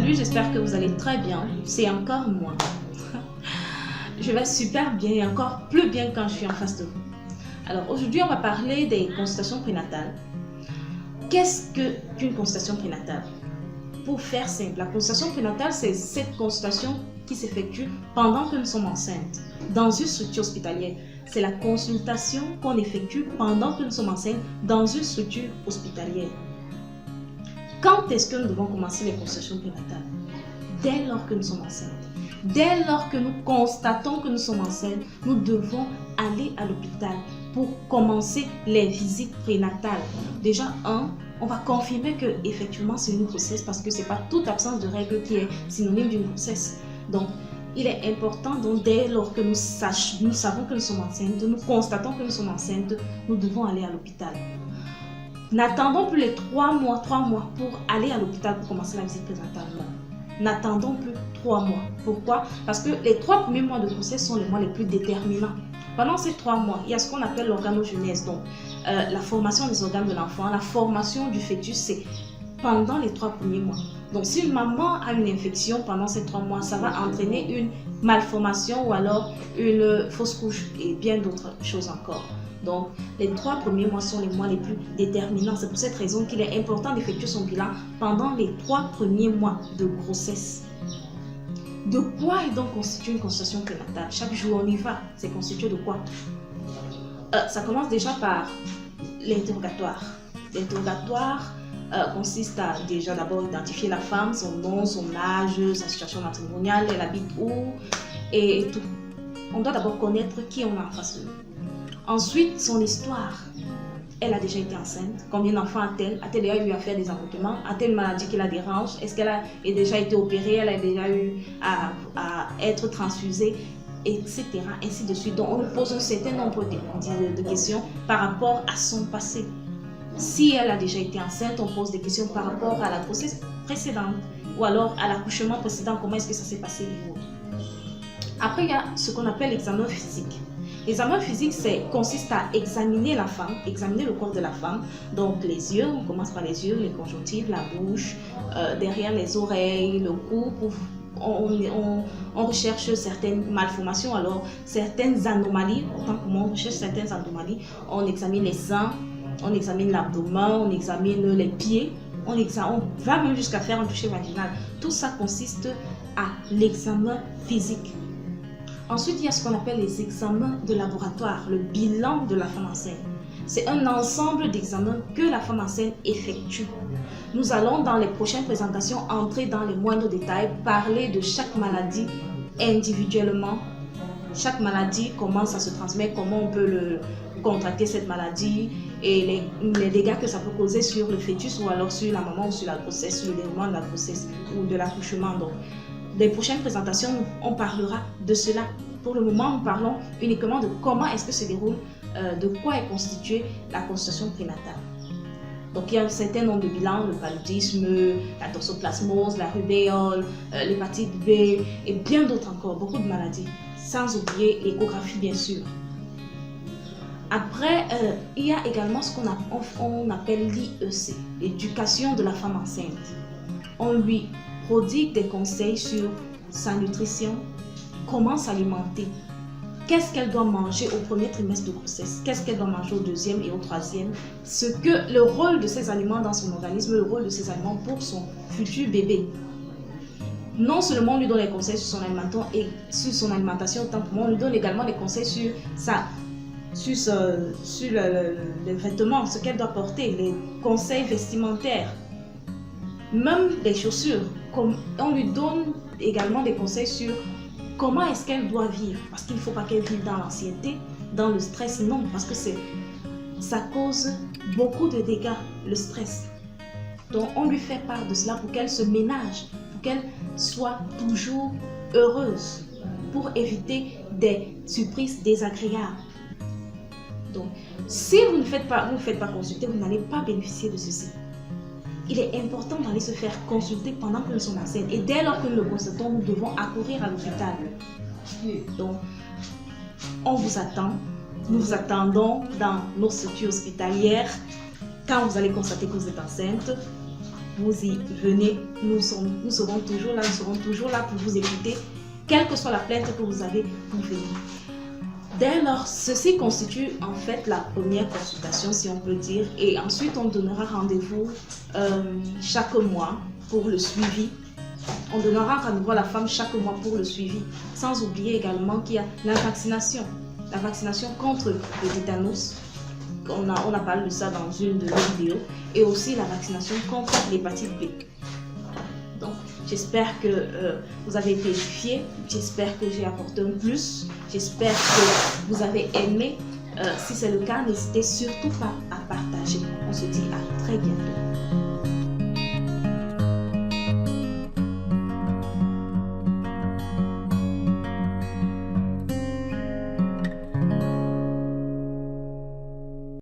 Salut, j'espère que vous allez très bien. C'est encore moi. Je vais super bien et encore plus bien quand je suis en face de vous. Alors aujourd'hui, on va parler des consultations prénatales. Qu'est-ce qu'une consultation prénatale? Pour faire simple, la consultation prénatale, c'est cette consultation qui s'effectue pendant que nous sommes enceintes dans une structure hospitalière. C'est la consultation qu'on effectue pendant que nous sommes enceintes dans une structure hospitalière. Quand est-ce que nous devons commencer les consultations prénatales? Dès lors que nous sommes enceintes. Dès lors que nous constatons que nous sommes enceintes, nous devons aller à l'hôpital pour commencer les visites prénatales. Déjà, on va confirmer que effectivement c'est une grossesse parce que c'est pas toute absence de règles qui est synonyme d'une grossesse. Donc, il est important, donc, dès lors que nous savons que nous sommes enceintes, nous constatons que nous sommes enceintes, nous devons aller à l'hôpital. N'attendons plus les 3 mois pour aller à l'hôpital pour commencer la visite prénatale. N'attendons plus 3 mois. Pourquoi? Parce que les 3 premiers mois de grossesse sont les mois les plus déterminants. Pendant ces 3 mois, il y a ce qu'on appelle l'organogenèse, donc la formation des organes de l'enfant, la formation du fœtus, c'est pendant les 3 premiers mois. Donc si une maman a une infection pendant ces 3 mois, ça va entraîner une malformation ou alors une fausse couche et bien d'autres choses encore. Donc, les 3 premiers mois sont les mois les plus déterminants. C'est pour cette raison qu'il est important d'effectuer son bilan pendant les 3 premiers mois de grossesse. De quoi est donc constituée une consultation prénatale? Chaque jour, on y va. C'est constitué de quoi? Ça commence déjà par l'interrogatoire. L'interrogatoire consiste à déjà d'abord identifier la femme, son nom, son âge, sa situation matrimoniale, elle habite où et tout. On doit d'abord connaître qui on a en face de nous. Ensuite, son histoire. Elle a déjà été enceinte. Combien d'enfants a-t-elle? A-t-elle déjà eu à faire des avortements? A-t-elle une maladie qui la dérange? Est-ce qu'elle a déjà été opérée? Elle a déjà eu à être transfusée? Etc. Ainsi de suite. Donc, on lui pose un certain nombre de questions par rapport à son passé. Si elle a déjà été enceinte, on pose des questions par rapport à la grossesse précédente ou alors à l'accouchement précédent. Comment est-ce que ça s'est passé? Après, il y a ce qu'on appelle l'examen physique. L'examen physique consiste à examiner la femme, examiner le corps de la femme. Donc les yeux, on commence par les yeux, les conjonctives, la bouche, derrière les oreilles, le cou. On recherche certaines malformations, alors certaines anomalies. Autant que moi, on recherche certaines anomalies. On examine les seins, on examine l'abdomen, on examine les pieds. On va même jusqu'à faire un toucher vaginal. Tout ça consiste à l'examen physique. Ensuite, il y a ce qu'on appelle les examens de laboratoire, le bilan de la femme enceinte. C'est un ensemble d'examens que la femme enceinte effectue. Nous allons dans les prochaines présentations entrer dans les moindres détails, parler de chaque maladie individuellement. Chaque maladie, comment ça se transmet, comment on peut contracter cette maladie et les dégâts que ça peut causer sur le fœtus ou alors sur la maman ou sur la grossesse, sur le déroulement de la grossesse ou de l'accouchement. Donc, les prochaines présentations, on parlera de cela. Pour le moment, nous parlons uniquement de comment est-ce que se déroule, de quoi est constituée la consultation prénatale. Donc, il y a un certain nombre de bilans, le paludisme, la toxoplasmose, la rubéole, l'hépatite B et bien d'autres encore, beaucoup de maladies. Sans oublier l'échographie, bien sûr. Après, il y a également ce qu'on appelle l'IEC, l'éducation de la femme enceinte. On lui prodigue des conseils sur sa nutrition, comment s'alimenter, qu'est-ce qu'elle doit manger au premier trimestre de grossesse, qu'est-ce qu'elle doit manger au deuxième et au troisième, le rôle de ces aliments dans son organisme, le rôle de ces aliments pour son futur bébé. Non seulement on lui donne des conseils sur son alimentation, autant pour moi, on lui donne également des conseils sur les vêtements, ce qu'elle doit porter, les conseils vestimentaires, même les chaussures. On lui donne également des conseils sur comment est-ce qu'elle doit vivre, parce qu'il ne faut pas qu'elle vive dans l'anxiété, dans le stress, non, parce que ça cause beaucoup de dégâts, le stress. Donc on lui fait part de cela pour qu'elle se ménage, pour qu'elle soit toujours heureuse, pour éviter des surprises désagréables. Donc si vous ne faites pas consulter, vous n'allez pas bénéficier de ceci. Il est important d'aller se faire consulter pendant que nous sommes enceintes. Et dès lors que nous le constatons, nous devons accourir à l'hôpital. Donc, on vous attend. Nous vous attendons dans nos structures hospitalières. Quand vous allez constater que vous êtes enceinte, vous y venez. Nous serons toujours là pour vous écouter, quelle que soit la plainte que vous avez pour venir. Dès lors, ceci constitue en fait la première consultation, si on peut dire, et ensuite on donnera rendez-vous chaque mois pour le suivi. On donnera rendez-vous à la femme chaque mois pour le suivi, sans oublier également qu'il y a la vaccination contre le tétanos. On a parlé de ça dans une de nos vidéos, et aussi la vaccination contre l'hépatite B. Donc, j'espère que vous avez été édifiés, j'espère que j'ai apporté un plus, j'espère que vous avez aimé. Si c'est le cas, n'hésitez surtout pas à partager. On se dit à très bientôt.